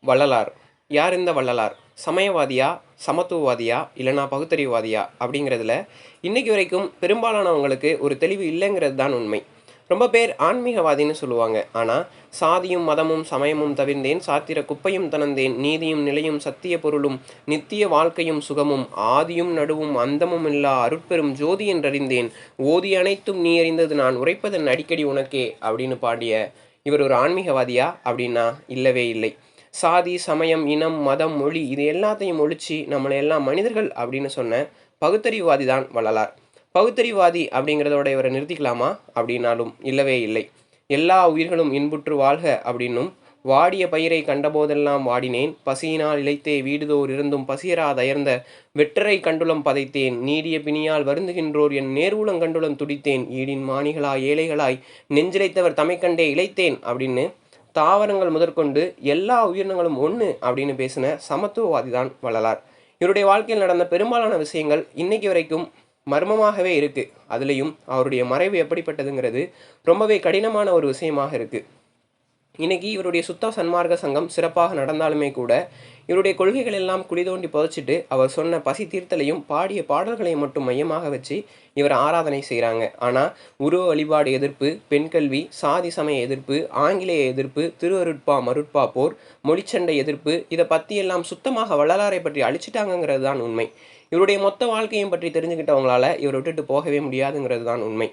வள்ளலார். யார் இந்த வள்ளலார்? சமயவாதியா, சமத்துவவாதியா, இல்லைனா பகுத்தறிவுவாதியா அப்படிங்கிறதுல இன்னைக்கு வரைக்கும் பெரும்பாலானவங்களுக்கு ஒரு தெளிவு இல்லைங்கிறது தான் உண்மை. ரொம்ப பேர் ஆன்மீகவாதின்னு சொல்லுவாங்க. ஆனால் சாதியும் மதமும் சமயமும் தவிர்ந்தேன், சாத்திர குப்பையும் தனந்தேன், நீதியும் நிலையும் சத்திய பொருளும் நித்திய வாழ்க்கையும் சுகமும் ஆதியும் நடுவும் அந்தமும் இல்லா அருட்பெரும் ஜோதி என்றறிந்தேன், ஓதி அனைத்தும் நீ அறிந்தது நான் உரைப்பதன் அடிக்கடி உனக்கே அப்படின்னு பாடிய இவர் ஒரு ஆன்மீகவாதியா அப்படின்னா இல்லவே இல்லை. சாதி, சமயம், இனம், மதம், மொழி இது எல்லாத்தையும் ஒழிச்சு நம்மளை எல்லாம் மனிதர்கள் அப்படின்னு சொன்ன பகுத்தறிவுவாதி தான் வள்ளலார். பகுத்தறிவுவாதி அப்படிங்கிறதோட இவரை நிறுத்திக்கலாமா அப்படின்னாலும் இல்லவே இல்லை. எல்லா உயிர்களும் இன்புற்று வாழ்க அப்படின்னும், வாடிய பயிரை கண்டபோதெல்லாம் வாடினேன், பசியினால் இளைத்தே வீடுதோர் இருந்தும் பசியராதயர்ந்த வெற்றரை கண்டுளம் பதைத்தேன், நீடிய பிணியால் வருந்துகின்றோர் என் நேர்வுளம் கண்டுளம் துடித்தேன், ஈடின் மாணிகளாய் ஏழைகளாய் நெஞ்சிலைத்தவர் தமைக்கண்டே இளைத்தேன் அப்படின்னு தாவரங்கள் முதற்கொண்டு எல்லா உயிரினங்களும் ஒன்று அப்படின்னு பேசின சமத்துவவாதி தான் வள்ளலார். இவருடைய வாழ்க்கையில் நடந்த பெரும்பாலான விஷயங்கள் இன்னைக்கு வரைக்கும் மர்மமாகவே இருக்குது. அதுலேயும் அவருடைய மறைவு எப்படிப்பட்டதுங்கிறது ரொம்பவே கடினமான ஒரு விஷயமாக இருக்குது. இன்னைக்கு இவருடைய சுத்த சன்மார்க்க சங்கம் சிறப்பாக நடந்தாலுமே கூட இவருடைய கொள்கைகள் எல்லாம் குழி தோண்டி புதைச்சிட்டு அவர் சொன்ன பசி தீர்த்தலையும் பாடிய பாடல்களையும் மட்டும் மையமாக வச்சு இவர் ஆராதனை செய்கிறாங்க. ஆனால் உருவ வழிபாடு எதிர்ப்பு, பெண் கல்வி, சாதி சமய எதிர்ப்பு, ஆங்கிலேய எதிர்ப்பு, திருவருட்பா மருட்பா போர், மொழிச்சண்டை எதிர்ப்பு இதை பற்றியெல்லாம் சுத்தமாக வள்ளலாரை பற்றி அழிச்சிட்டாங்கிறது தான் உண்மை. இவருடைய மொத்த வாழ்க்கையும் பற்றி தெரிஞ்சுக்கிட்டவங்களால இவரை விட்டுட்டு போகவே முடியாதுங்கிறது தான் உண்மை.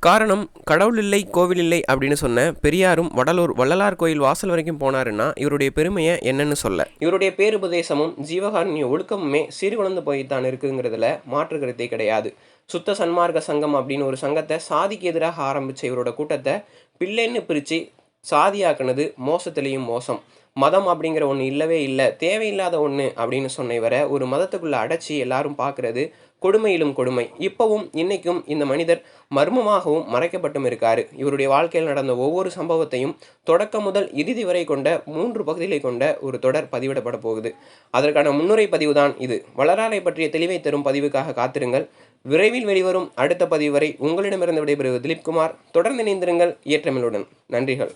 காரணம், கடவுள் இல்லை கோவில் இல்லை அப்படின்னு சொன்ன பெரியாரும் வடலூர் வள்ளலார் கோயில் வாசல் வரைக்கும் போனாருன்னா இவருடைய பெருமையை என்னன்னு சொல்ல. இவருடைய பேருபதேசமும் ஜீவகாருண்ய ஒழுக்கமுமே சீர்குலைந்து போய்த்தான் இருக்குங்கிறதுல மாற்று கருத்தே கிடையாது. சுத்த சன்மார்க்க சங்கம் அப்படின்னு ஒரு சங்கத்தை சாதிக்கு எதிராக ஆரம்பித்த இவரோட கூட்டத்தை பிள்ளைன்னு பிரித்து சாதியாக்குனது மோசத்திலையும் மோசம். மதம் அப்படிங்கிற ஒன்று இல்லவே இல்லை, தேவையில்லாத ஒன்று அப்படின்னு சொன்ன இவரை ஒரு மதத்துக்குள்ளே அடைச்சி எல்லாரும் பார்க்குறது கொடுமையிலும் கொடுமை. இப்போவும் இன்னைக்கும் இந்த மனிதர் மர்மமாகவும் மறைக்கப்பட்டும் இருக்காரு. இவருடைய வாழ்க்கையில் நடந்த ஒவ்வொரு சம்பவத்தையும் தொடக்கம் முதல் இறுதி வரை கொண்ட 3 பகுதிகளை கொண்ட ஒரு தொடர் பதிவிடப்பட போகுது. அதற்கான முன்னுரை பதிவு தான் இது. வள்ளலாரை பற்றிய தெளிவை தரும் பதிவுக்காக காத்திருங்கள். விரைவில் வெளிவரும் அடுத்த பதிவு வரை உங்களிடமிருந்து விடைபெறுவது திலீப்குமார். தொடர்ந்து இணைந்திருங்கள் ஏற்றமிழுடன். நன்றிகள்.